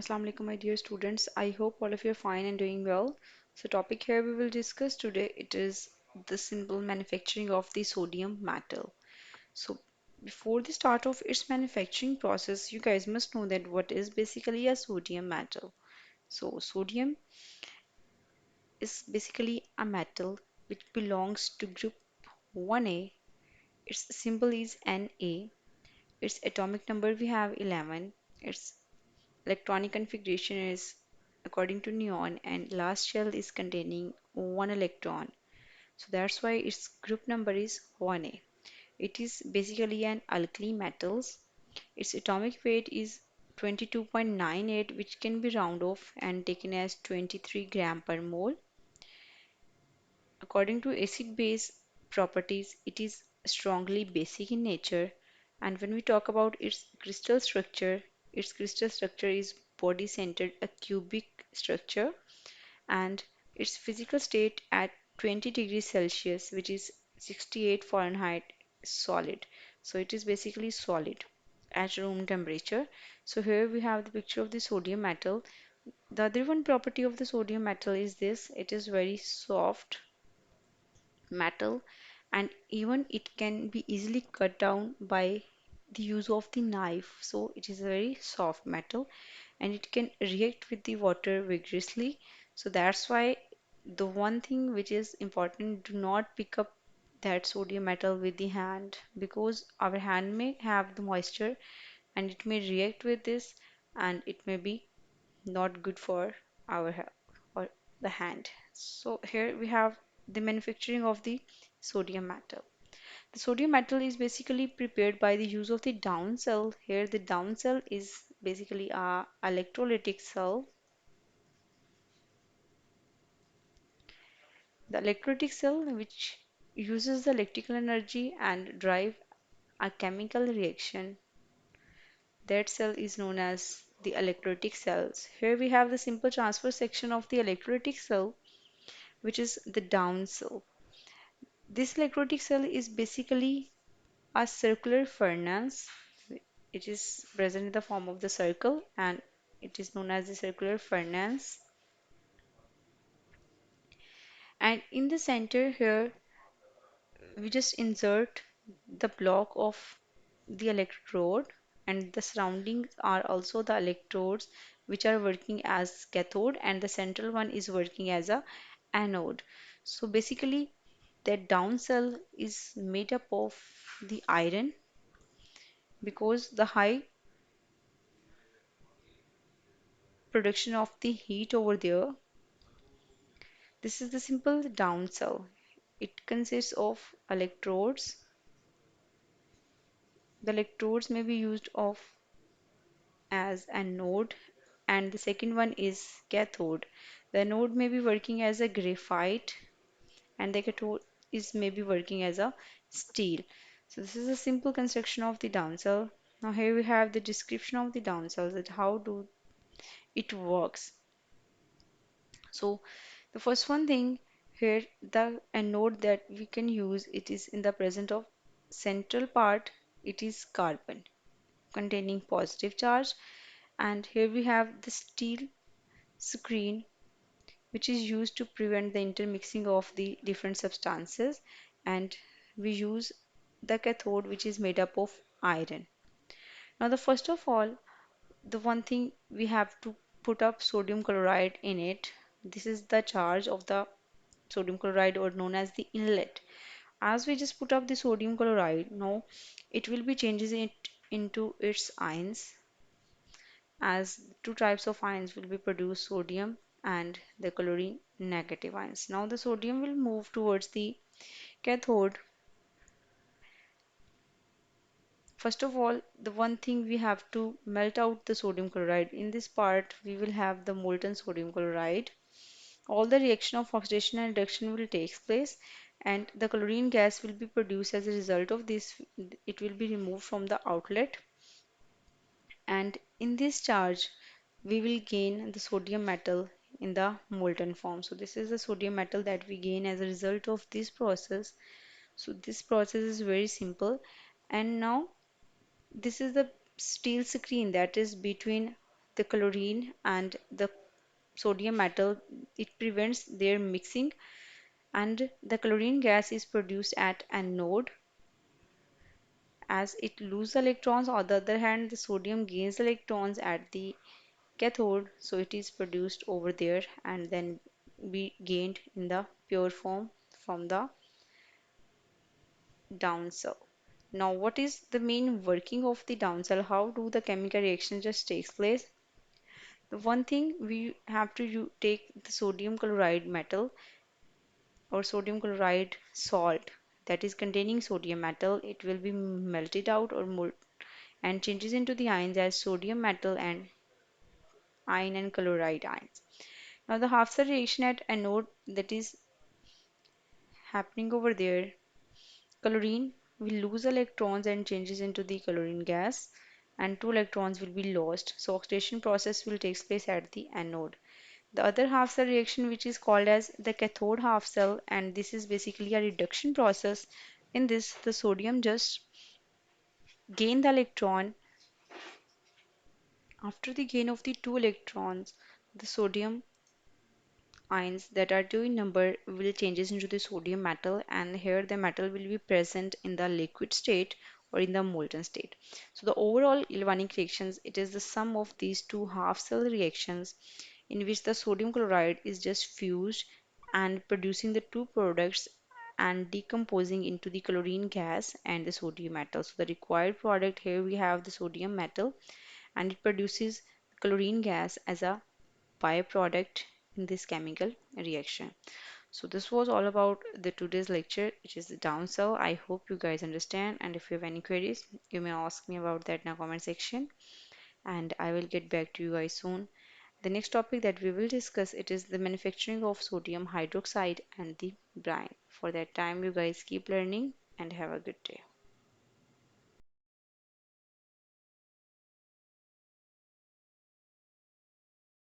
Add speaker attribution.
Speaker 1: Assalamu alaikum, my dear students. I hope all of you are fine and doing well. So, topic here we will discuss today it is the simple manufacturing of the sodium metal. So, before the start of its manufacturing process, you guys must know that what is basically a sodium metal. So, sodium is basically a metal which belongs to group 1A. Its symbol is Na. Its atomic number we have 11. Its electronic configuration is according to neon, and last shell is containing one electron. So that's why its group number is 1A. It is basically an alkali metals. Its atomic weight is 22.98, which can be round off and taken as 23 gram per mole. According to acid base properties, it is strongly basic in nature. And when we talk about its crystal structure is body centered, a cubic structure, and its physical state at 20 degrees Celsius, which is 68 Fahrenheit, solid. So it is basically solid at room temperature. So here we have the picture of the sodium metal. The other one property of the sodium metal is this: it is very soft metal, and even it can be easily cut down by the use of the knife. So it is a very soft metal and it can react with the water vigorously. So that's why the one thing which is important, do not pick up that sodium metal with the hand, because our hand may have the moisture and it may react with this, and it may be not good for our health or the hand. So here we have the manufacturing of the sodium metal. The sodium metal is basically prepared by the use of the down cell. Here the down cell is basically a electrolytic cell. The electrolytic cell which uses the electrical energy and drive a chemical reaction. That cell is known as the electrolytic cells. Here we have the simple transfer section of the electrolytic cell, which is the down cell. This electrolytic cell is basically a circular furnace. It is present in the form of the circle and it is known as the circular furnace. And in the center here, we just insert the block of the electrode, and the surroundings are also the electrodes which are working as cathode, and the central one is working as a anode. So basically that down cell is made up of the iron, because the high production of the heat over there. This is the simple down cell. It consists of electrodes. The electrodes may be used of as anode, and the second one is cathode. The anode may be working as a graphite, and the cathode is maybe working as a steel. So this is a simple construction of the down cell. Now here we have the description of the down cells, that how do it works. So the first one thing here, the anode that we can use, it is in the present of central part, it is carbon containing positive charge, and here we have the steel screen which is used to prevent the intermixing of the different substances, and we use the cathode which is made up of iron. Now the first of all, the one thing we have to put up sodium chloride in it. This is the charge of the sodium chloride, or known as the inlet. As we just put up the sodium chloride, now it will be changes it into its ions, as two types of ions will be produced, sodium and the chlorine negative ions. Now the sodium will move towards the cathode. First of all, the one thing we have to melt out the sodium chloride. In this part, we will have the molten sodium chloride. All the reaction of oxidation and reduction will take place, and the chlorine gas will be produced as a result of this. It will be removed from the outlet, and in this charge we will gain the sodium metal in the molten form. So this is the sodium metal that we gain as a result of this process. So this process is very simple. And now this is the steel screen that is between the chlorine and the sodium metal, it prevents their mixing, and the chlorine gas is produced at anode as it loses electrons. On the other hand, the sodium gains electrons at the cathode, so it is produced over there and then be gained in the pure form from the downcell. Now, what is the main working of the downcell? How do the chemical reaction just takes place? The one thing we have to take the sodium chloride metal or sodium chloride salt that is containing sodium metal. It will be melted out or and changes into the ions as sodium metal and iron and chloride ions. Now the half cell reaction at anode that is happening over there, chlorine will lose electrons and changes into the chlorine gas, and two electrons will be lost. So oxidation process will take place at the anode. The other half cell reaction, which is called as the cathode half cell, and this is basically a reduction process. In this, the sodium just gain the electron. After the gain of the two electrons, the sodium ions that are two in number will changes into the sodium metal, and here the metal will be present in the liquid state or in the molten state. So the overall galvanic reactions, it is the sum of these two half cell reactions in which the sodium chloride is just fused and producing the two products and decomposing into the chlorine gas and the sodium metal. So the required product here we have the sodium metal, and it produces chlorine gas as a byproduct in this chemical reaction. So this was all about the today's lecture, which is the downsell. I hope you guys understand, and if you have any queries, you may ask me about that in the comment section, and I will get back to you guys soon. The next topic that we will discuss, it is the manufacturing of sodium hydroxide and the brine. For that time, you guys keep learning and have a good day.